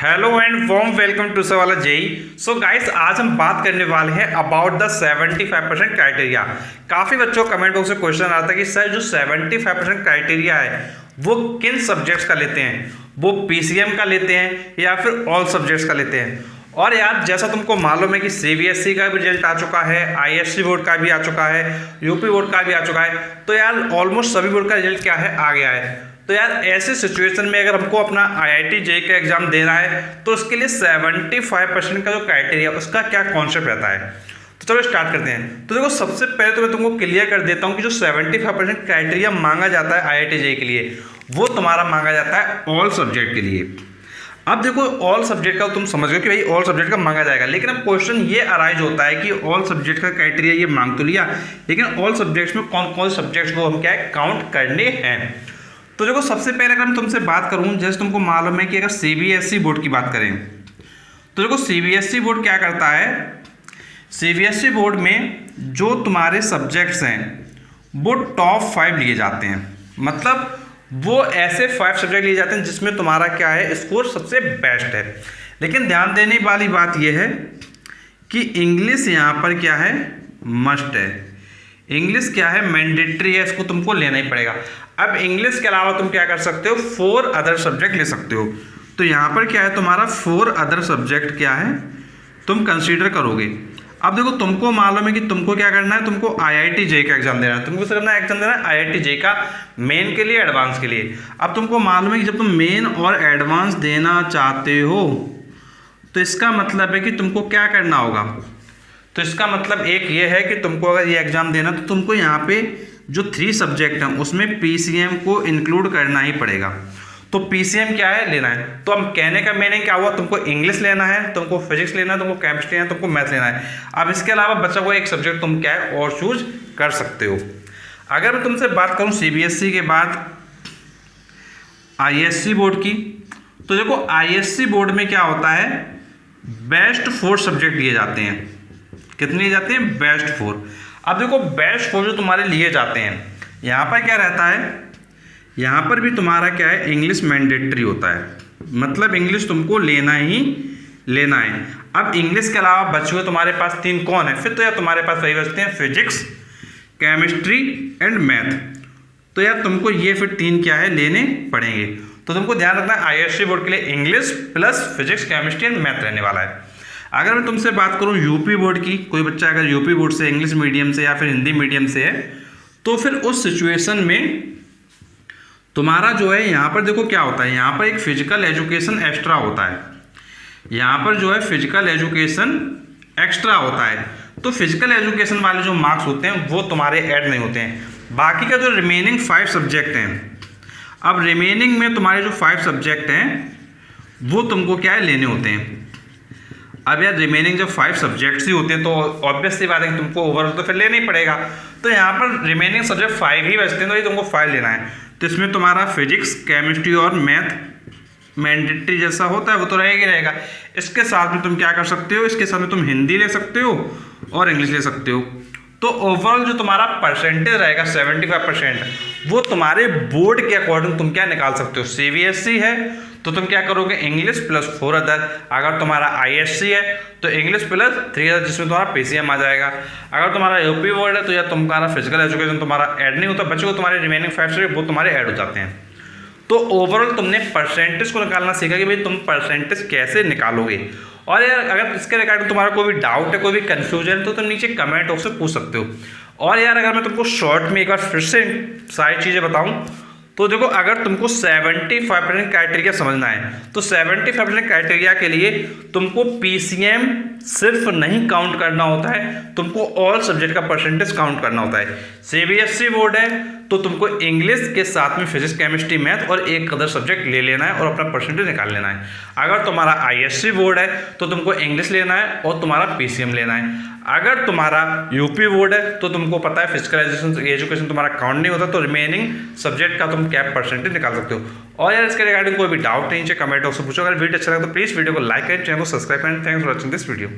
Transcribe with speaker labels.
Speaker 1: Hello and warm welcome to Sawala JEE. So guys, आज हम बात करने वाले हैं अबाउट द 75% क्राइटेरिया। काफ़ी बच्चों को कमेंट बॉक्स में क्वेश्चन आता है कि सर जो 75% क्राइटेरिया है वो किन सब्जेक्ट्स का लेते हैं, वो पीसीएम का लेते हैं या फिर ऑल सब्जेक्ट्स का लेते हैं। और यार जैसा तुमको मालूम है कि सीबीएसई का भी रिजल्ट आ चुका है, आईएससी बोर्ड का भी आ चुका है, यूपी बोर्ड का भी आ चुका है, तो यार ऑलमोस्ट सभी बोर्ड का रिजल्ट क्या है, आ गया है। तो यार ऐसे सिचुएशन में अगर हमको अपना आईआईटी जेईई का एग्जाम देना है तो उसके लिए 75% का जो क्राइटेरिया उसका क्या कॉन्सेप्ट रहता है। तो चलो स्टार्ट करते हैं। तो देखो, सबसे पहले तो मैं तुमको क्लियर कर देता हूँ कि जो 75% क्राइटेरिया मांगा जाता है आईआईटी जेईई के लिए, वो तुम्हारा मांगा जाता है ऑल सब्जेक्ट के लिए। अब देखो, ऑल सब्जेक्ट का तुम समझ गए कि भाई ऑल सब्जेक्ट का मांगा जाएगा, लेकिन अब क्वेश्चन ये अराइज होता है कि ऑल सब्जेक्ट का क्राइटेरिया ये मांग तो लिया, लेकिन ऑल सब्जेक्ट्स में कौन कौन से सब्जेक्ट्स को हम क्या है काउंट करने हैं। तो देखो, सबसे पहले अगर मैं तुमसे बात करूं, जैसे तुमको मालूम है कि अगर सीबीएसई बोर्ड की बात करें तो देखो सीबीएसई बोर्ड क्या करता है, सीबीएसई बोर्ड में जो तुम्हारे सब्जेक्ट्स हैं वो टॉप 5 लिए जाते हैं। मतलब वो ऐसे 5 सब्जेक्ट लिए जाते हैं जिसमें तुम्हारा क्या है स्कोर सबसे बेस्ट है। लेकिन ध्यान देने वाली बात यह है कि इंग्लिश यहाँ पर क्या है, मस्ट है। इंग्लिश क्या है, मैंडेटरी है, इसको तुमको लेना ही पड़ेगा। अब इंग्लिश के अलावा तुम क्या कर सकते हो, 4 अदर सब्जेक्ट ले सकते हो। तो यहाँ पर क्या है, तुम्हारा 4 अदर सब्जेक्ट क्या है तुम कंसीडर करोगे। अब देखो, तुमको मालूम है कि तुमको क्या करना है, तुमको आईआईटी जेईई का एग्जाम देना है। तुमको सिर्फ ना एग्जाम देना है आईआईटी जेईई का, मेन के लिए, एडवांस के लिए। अब तुमको मालूम है कि जब तुम मेन और एडवांस देना चाहते हो तो इसका मतलब है कि तुमको क्या करना होगा। तो इसका मतलब एक ये है कि तुमको अगर ये एग्जाम देना तो तुमको यहाँ पे जो 3 सब्जेक्ट हैं उसमें पीसीएम को इंक्लूड करना ही पड़ेगा। तो पीसीएम क्या है, लेना है। तो हम कहने का मीनिंग क्या हुआ, तुमको इंग्लिश लेना है, तुमको फिजिक्स लेना है, तुमको केमिस्ट्री लेना है, तुमको मैथ लेना है। अब इसके अलावा बचा हुआ एक सब्जेक्ट तुम क्या है और चूज कर सकते हो। अगर मैं तुमसे बात करूँ सीबीएसई के बाद आईएससी बोर्ड की, तो देखो आईएससी बोर्ड में क्या होता है, बेस्ट 4 सब्जेक्ट लिए जाते हैं। कितने लिए जाते हैं, बेस्ट 4। अब देखो, बेस्ट 4 जो तुम्हारे लिए जाते हैं, यहाँ पर क्या रहता है, यहाँ पर भी तुम्हारा क्या है, इंग्लिश मैंडेटरी होता है। मतलब इंग्लिश तुमको लेना ही लेना है। अब इंग्लिश के अलावा बचे हुए तुम्हारे पास 3 कौन है, फिर तो यार तुम्हारे पास वही बचते हैं, फिजिक्स, केमिस्ट्री एंड मैथ। तो यार तुमको ये फिर 3 क्या है लेने पड़ेंगे। तो तुमको ध्यान रखना है आईएससी बोर्ड के लिए English plus physics, chemistry and math रहने वाला है। अगर मैं तुमसे बात करूं यूपी बोर्ड की, कोई बच्चा अगर यूपी बोर्ड से इंग्लिश मीडियम से या फिर हिंदी मीडियम से है, तो फिर उस सिचुएशन में तुम्हारा जो है यहाँ पर देखो क्या होता है, यहाँ पर एक फिजिकल एजुकेशन एक्स्ट्रा होता है। यहाँ पर जो है फिजिकल एजुकेशन एक्स्ट्रा होता है। तो फिजिकल एजुकेशन वाले जो मार्क्स होते हैं वो तुम्हारे ऐड नहीं होते हैं। बाकी का जो रिमेनिंग 5 सब्जेक्ट हैं, अब रिमेनिंग में तुम्हारे जो 5 सब्जेक्ट हैं वो तुमको क्या है लेने होते हैं। अब यार रिमेनिंग जब 5 सब्जेक्ट्स ही होते हैं तो ऑब्वियस सी बात है कि तुमको ओवरऑल तो फिर लेना ही पड़ेगा। तो यहाँ पर रिमेनिंग सब्जेक्ट 5 ही बचते हैं, तो ये तुमको 5 लेना है। तो इसमें तुम्हारा फिजिक्स, केमिस्ट्री और मैथ मैंडेटरी जैसा होता है वो तो रहेगा ही रहेगा। इसके साथ में तुम क्या कर सकते हो, इसके साथ में तुम हिंदी ले सकते हो और इंग्लिश ले सकते हो। तो ओवरऑल जो तुम्हारा परसेंटेज रहेगा 75%, वो तुम्हारे बोर्ड के अकॉर्डिंग तुम क्या निकाल सकते हो। सीबीएसई है तो तुम क्या करोगे, इंग्लिश प्लस 4 अदर। अगर तुम्हारा आईएससी है तो इंग्लिश प्लस 3 अदर, जिसमें तुम्हारा पीसीएम आ जाएगा। अगर तुम्हारा यूपी बोर्ड है तो यार तुम्हारा फिजिकल एजुकेशन तुम्हारा ऐड नहीं होता, बच्चों को तुम्हारे रिमेनिंग 5 सब्जेक्ट वो तुम्हारे ऐड हो जाते हैं। तो ओवरऑल तुमने परसेंटेज को निकालना सीखा कि भाई तुम परसेंटेज कैसे निकालोगे। और यार अगर इसके रिगार्डिंग तुम्हारा कोई भी डाउट है, कोई भी कन्फ्यूजन है, तो तुम नीचे कमेंट बॉक्स में पूछ सकते हो। और यार अगर मैं तुमको शॉर्ट में एक बार फिर से सारी चीज़ें बताऊँ तो देखो, अगर तुमको 75% क्राइटेरिया समझना है तो 75% क्राइटेरिया के लिए तुमको पीसीएम सिर्फ नहीं काउंट करना होता है, तुमको ऑल सब्जेक्ट का परसेंटेज काउंट करना होता है। सीबीएसई बोर्ड है तो तुमको इंग्लिश के साथ में फिजिक्स, केमिस्ट्री, मैथ और एक अदर सब्जेक्ट ले लेना है और अपना परसेंटेज निकाल लेना है। अगर तुम्हारा आईएससी बोर्ड है तो तुमको इंग्लिश लेना है और तुम्हारा पीसीएम लेना है। अगर तुम्हारा यूपी बोर्ड है तो तुमको पता है फिजिकल एजुकेशन तुम्हारा काउंट नहीं होता, तो रिमेनिंग सब्जेक्ट का तुम क्या परसेंटेज निकाल सकते हो। और यार इसके रिगार्डिंग कोई भी डाउट नहीं है कमेंट बॉक्स में पूछो। अगर वीडियो अच्छा लगा तो प्लीज़ वीडियो को लाइक करें, चैनल को सब्सक्राइब करें। Thanks for watching this video.